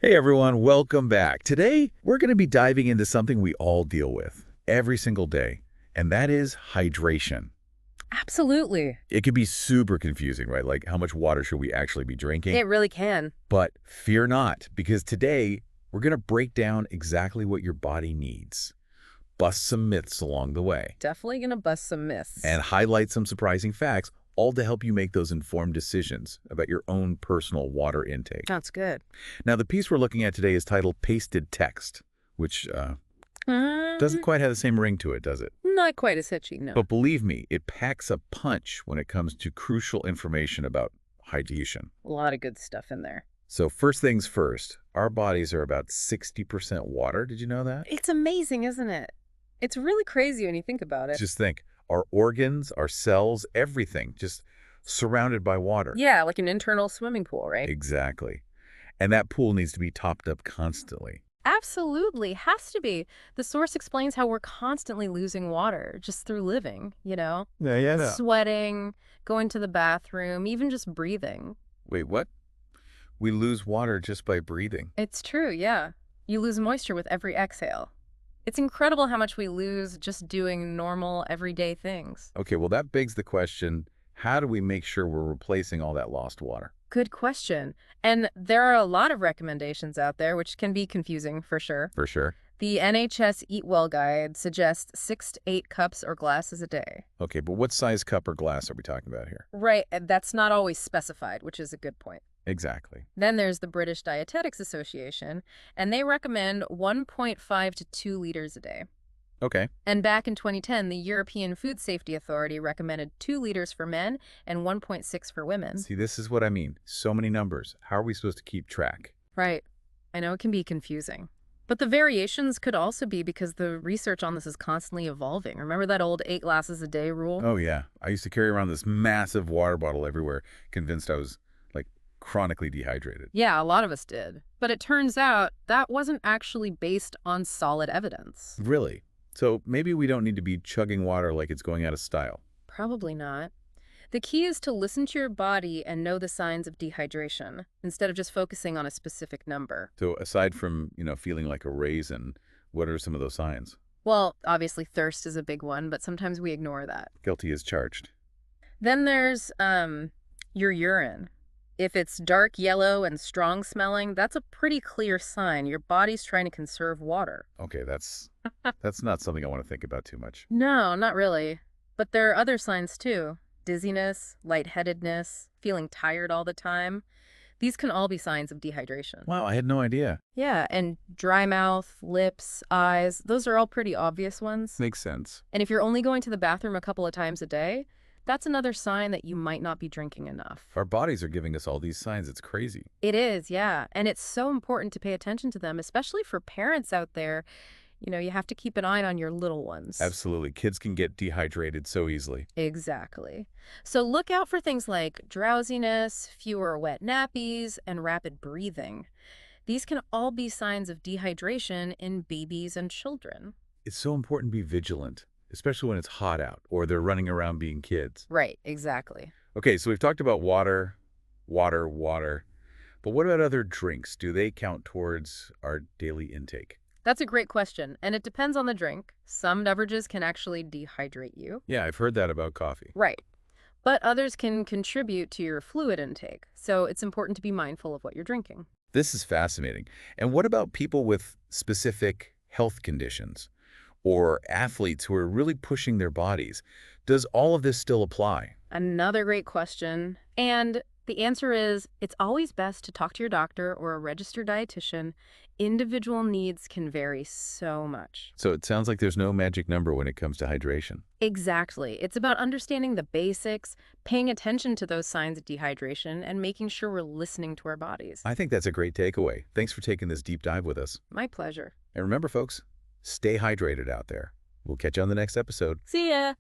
Hey everyone, welcome back. Today, we're going to be diving into something we all deal with every single day, and that is hydration. Absolutely. It can be super confusing, right? Like, how much water should we actually be drinking? It really can. But fear not, because today, we're going to break down exactly what your body needs, bust some myths along the way, Definitely gonna bust some myths. and highlight some surprising facts, all to help you make those informed decisions about your own personal water intake. Sounds good. Now, the piece we're looking at today is titled Pasted Text, which doesn't quite have the same ring to it, does it? Not quite as hitchy, no. But believe me, it packs a punch when it comes to crucial information about hydration. A lot of good stuff in there. So first things first, our bodies are about 60% water. Did you know that? It's amazing, isn't it? It's really crazy when you think about it. Just think, our organs, our cells, everything just surrounded by water. Yeah, like an internal swimming pool, right? Exactly. And that pool needs to be topped up constantly. Absolutely. Has to be. The source explains how we're constantly losing water just through living, Yeah. Sweating, going to the bathroom, even just breathing. Wait, what? We lose water just by breathing. It's true, yeah. You lose moisture with every exhale. It's incredible how much we lose just doing normal, everyday things. Okay, well, that begs the question, how do we make sure we're replacing all that lost water? Good question. And there are a lot of recommendations out there, which can be confusing for sure. For sure. The NHS Eat Well Guide suggests 6 to 8 cups or glasses a day. Okay, but what size cup or glass are we talking about here? Right, and that's not always specified, which is a good point. Exactly. Then there's the British Dietetics Association, and they recommend 1.5 to 2 liters a day. Okay. And back in 2010, the European Food Safety Authority recommended 2 liters for men and 1.6 for women. See, this is what I mean. So many numbers. How are we supposed to keep track? Right. I know it can be confusing. But the variations could also be because the research on this is constantly evolving. Remember that old 8 glasses a day rule? Oh, yeah. I used to carry around this massive water bottle everywhere, convinced I was, chronically dehydrated. Yeah, a lot of us did. But it turns out that wasn't actually based on solid evidence. Really? So maybe we don't need to be chugging water like it's going out of style. Probably not. The key is to listen to your body and know the signs of dehydration, instead of just focusing on a specific number. So aside from, feeling like a raisin, what are some of those signs? Well, obviously thirst is a big one, but sometimes we ignore that. Guilty as charged. Then there's your urine. If it's dark yellow and strong smelling, that's a pretty clear sign your body's trying to conserve water. Okay, that's not something I want to think about too much. No, not really. But there are other signs too. Dizziness, lightheadedness, feeling tired all the time. These can all be signs of dehydration. Wow, I had no idea. Yeah, and dry mouth, lips, eyes, those are all pretty obvious ones. Makes sense. And if you're only going to the bathroom a couple of times a day, that's another sign that you might not be drinking enough. Our bodies are giving us all these signs. It's crazy. It is, yeah. And it's so important to pay attention to them, especially for parents out there. You have to keep an eye on your little ones. Absolutely. Kids can get dehydrated so easily. Exactly. So look out for things like drowsiness, fewer wet nappies, and rapid breathing. These can all be signs of dehydration in babies and children. It's so important to be vigilant, especially when it's hot out or they're running around being kids. Right, exactly. Okay, so we've talked about water. But what about other drinks? Do they count towards our daily intake? That's a great question, and it depends on the drink. Some beverages can actually dehydrate you. Yeah, I've heard that about coffee. Right. But others can contribute to your fluid intake, so it's important to be mindful of what you're drinking. This is fascinating. And what about people with specific health conditions or athletes who are really pushing their bodies? Does all of this still apply? Another great question. And the answer is, it's always best to talk to your doctor or a registered dietitian. Individual needs can vary so much. So it sounds like there's no magic number when it comes to hydration. Exactly. It's about understanding the basics, paying attention to those signs of dehydration, and making sure we're listening to our bodies. I think that's a great takeaway. Thanks for taking this deep dive with us. My pleasure. And remember, folks, stay hydrated out there. We'll catch you on the next episode. See ya!